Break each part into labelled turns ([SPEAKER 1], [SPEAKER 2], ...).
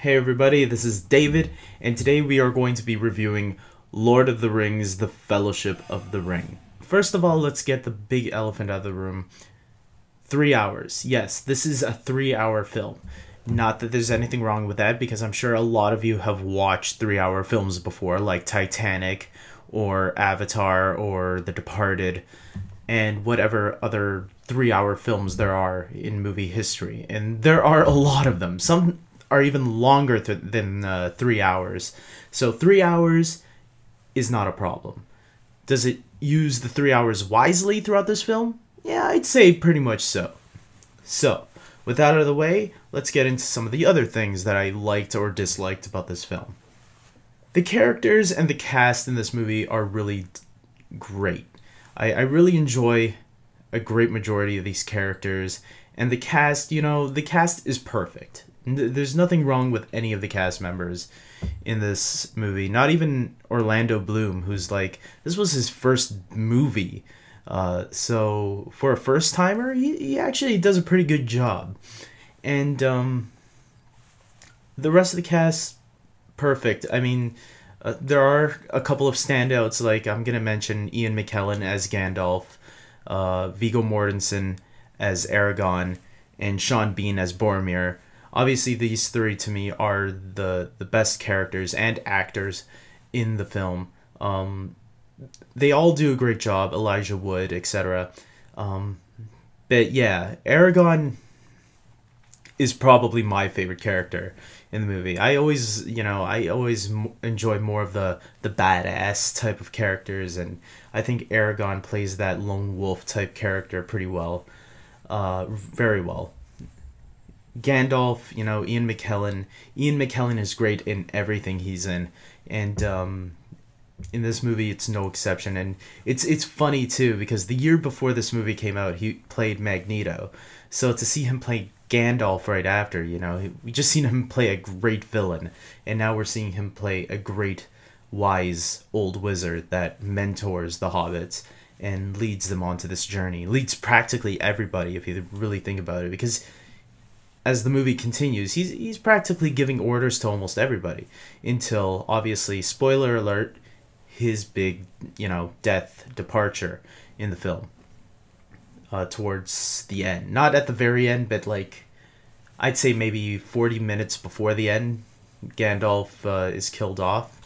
[SPEAKER 1] Hey everybody, this is David, and today we are going to be reviewing Lord of the Rings: The Fellowship of the Ring. First of all, let's get the big elephant out of the room. 3 hours. Yes, this is a 3-hour film. Not that there's anything wrong with that, because I'm sure a lot of you have watched 3-hour films before, like Titanic, or Avatar, or The Departed, and whatever other 3-hour films there are in movie history. And there are a lot of them. Some are even longer than 3 hours. So 3 hours is not a problem. Does it use the 3 hours wisely throughout this film? Yeah, I'd say pretty much so. So, with that out of the way, let's get into some of the other things that I liked or disliked about this film. The characters and the cast in this movie are really great. I really enjoy a great majority of these characters, and the cast, the cast is perfect. There's nothing wrong with any of the cast members in this movie. Not even Orlando Bloom, who's like, this was his first movie. So for a first timer, he actually does a pretty good job. And the rest of the cast, perfect. I mean, there are a couple of standouts, like I'm going to mention Ian McKellen as Gandalf, Viggo Mortensen as Aragorn, and Sean Bean as Boromir. Obviously, these three to me are the best characters and actors in the film. They all do a great job, Elijah Wood, etc. But yeah, Aragorn is probably my favorite character in the movie. I always enjoy more of the badass type of characters, and I think Aragorn plays that lone wolf type character pretty well, very well. Gandalf, Ian McKellen. Ian McKellen is great in everything he's in, and in this movie it's no exception. And it's funny too, because the year before this movie came out, he played Magneto. So to see him play Gandalf right after, we just seen him play a great villain, and now we're seeing him play a great, wise old wizard that mentors the hobbits and leads them onto this journey. Leads practically everybody, if you really think about it, because as the movie continues, he's practically giving orders to almost everybody until, obviously, spoiler alert, his big, death departure in the film. Towards the end. Not at the very end, but like, I'd say maybe 40 minutes before the end, Gandalf is killed off.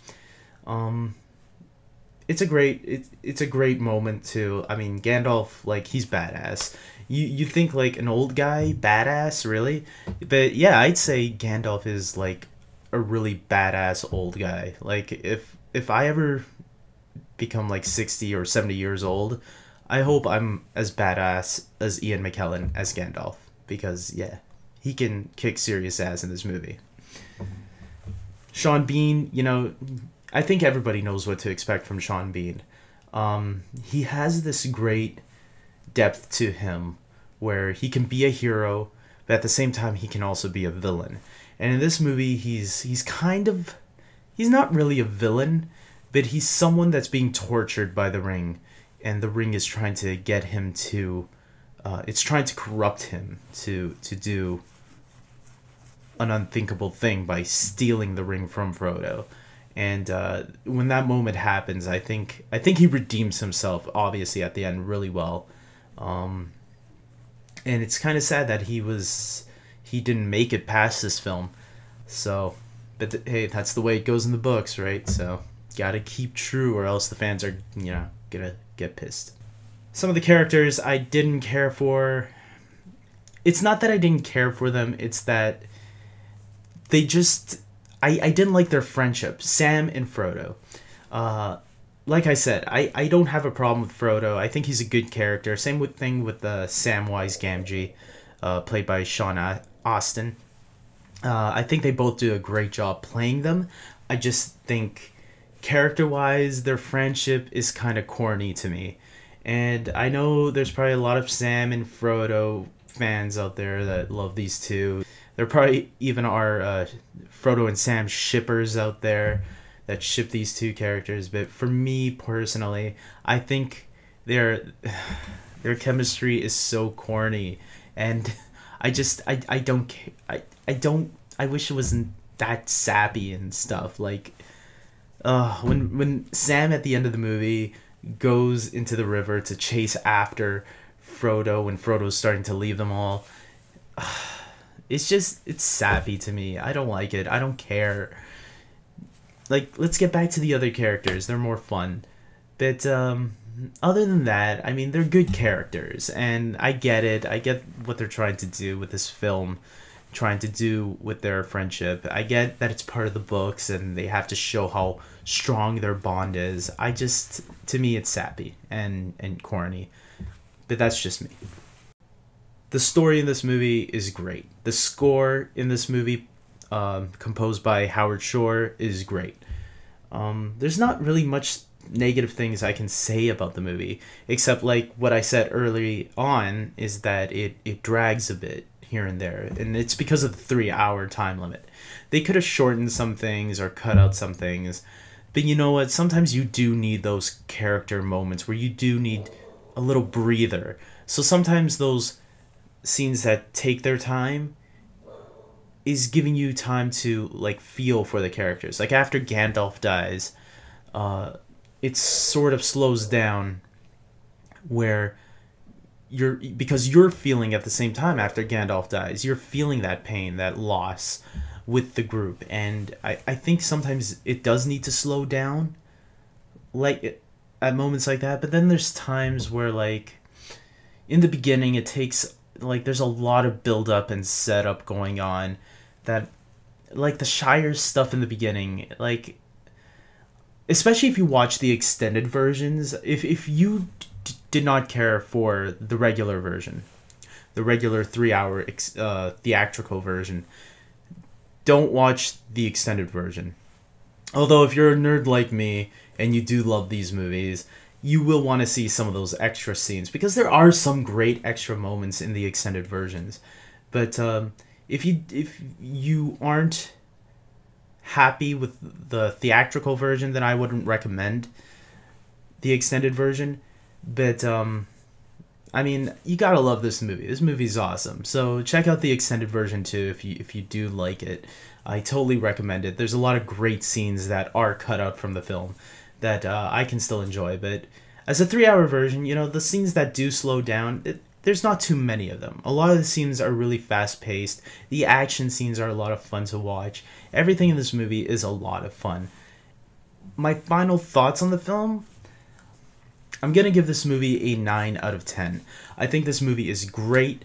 [SPEAKER 1] It's a great moment too. I mean, Gandalf, like, he's badass. You think like an old guy badass, really? But yeah, I'd say Gandalf is like a really badass old guy. Like, if I ever become like 60 or 70 years old, I hope I'm as badass as Ian McKellen as Gandalf, because yeah, he can kick serious ass in this movie. Sean Bean, I think everybody knows what to expect from Sean Bean. He has this great depth to him where he can be a hero, but at the same time he can also be a villain. And in this movie, he's not really a villain, but he's someone that's being tortured by the ring, and the ring is trying to get him to it's trying to corrupt him to do an unthinkable thing by stealing the ring from Frodo. And when that moment happens, I think he redeems himself, obviously, at the end really well. And it's kind of sad that he didn't make it past this film. So, but hey, that's the way it goes in the books, right? So, gotta keep true, or else the fans are, gonna get pissed. Some of the characters I didn't care for. It's not that I didn't care for them, it's that they just... I didn't like their friendship. Sam and Frodo. Like I said, I don't have a problem with Frodo. I think he's a good character. Same thing with Samwise Gamgee, played by Sean Astin. I think they both do a great job playing them. I just think, character-wise, their friendship is kind of corny to me. And I know there's probably a lot of Sam and Frodo fans out there that love these two. There probably even are Frodo and Sam shippers out there that ship these two characters. But for me personally, I think their chemistry is so corny, and I don't I wish it wasn't that sappy and stuff. Like, when Sam at the end of the movie goes into the river to chase after Frodo when Frodo's starting to leave them all, it's sappy to me. I don't like it. I don't care. Like, let's get back to the other characters. They're more fun. But other than that, I mean, they're good characters, and I get it. I get what they're trying to do with this film, trying to do with their friendship. I get that it's part of the books, and they have to show how strong their bond is. To me, it's sappy and corny. But that's just me. The story in this movie is great. The score in this movie, composed by Howard Shore, is great. There's not really much negative things I can say about the movie, except like what I said early on, is that it drags a bit here and there, and it's because of the 3-hour time limit. They could have shortened some things or cut out some things, but you know what? Sometimes you do need those character moments where you do need a little breather. So sometimes those scenes that take their time is giving you time to like feel for the characters. Like after Gandalf dies, it sort of slows down where because you're feeling at the same time after Gandalf dies. You're feeling that pain, that loss with the group. And I think sometimes it does need to slow down like at moments like that. But then there's times where like in the beginning it takes like there's a lot of build up and setup going on that like the Shire stuff in the beginning, like especially if you watch the extended versions, if you did not care for the regular version, the regular 3-hour theatrical version, don't watch the extended version. Although if you're a nerd like me and you do love these movies, you will want to see some of those extra scenes, because there are some great extra moments in the extended versions. But if you aren't happy with the theatrical version, then I wouldn't recommend the extended version. But I mean, you gotta love this movie. This movie's awesome. So check out the extended version too if you do like it. I totally recommend it. There's a lot of great scenes that are cut out from the film that I can still enjoy. But as a 3-hour version, you know, the scenes that do slow down, there's not too many of them. A lot of the scenes are really fast-paced. The action scenes are a lot of fun to watch. Everything in this movie is a lot of fun. My final thoughts on the film, I'm going to give this movie a 9 out of 10. I think this movie is great.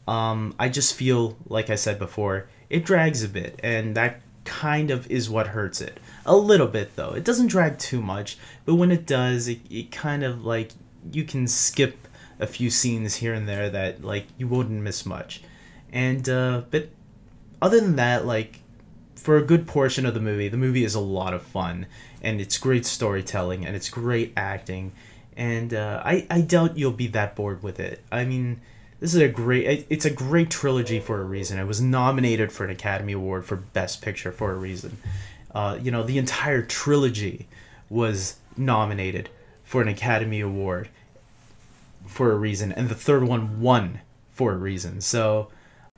[SPEAKER 1] I just feel, like I said before, it drags a bit, and that kind of is what hurts it. A little bit, though. It doesn't drag too much, but when it does, it kind of, like, you can skip a few scenes here and there that, like, you wouldn't miss much. And, but other than that, like, for a good portion of the movie is a lot of fun, and it's great storytelling, and it's great acting, and I doubt you'll be that bored with it. I mean, this is it's a great trilogy for a reason. It was nominated for an Academy Award for Best Picture for a reason. You know, the entire trilogy was nominated for an Academy Award for a reason, and the third one won for a reason. So,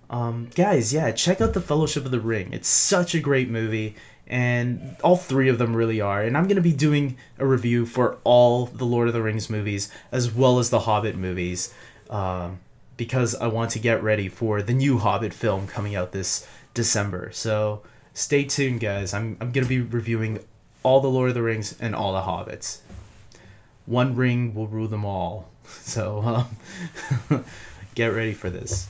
[SPEAKER 1] guys, yeah, check out The Fellowship of the Ring. It's such a great movie, and all three of them really are. And I'm going to be doing a review for all the Lord of the Rings movies, as well as the Hobbit movies, because I want to get ready for the new Hobbit film coming out this December. So stay tuned, guys. I'm going to be reviewing all the Lord of the Rings and all the Hobbits. One ring will rule them all. So get ready for this.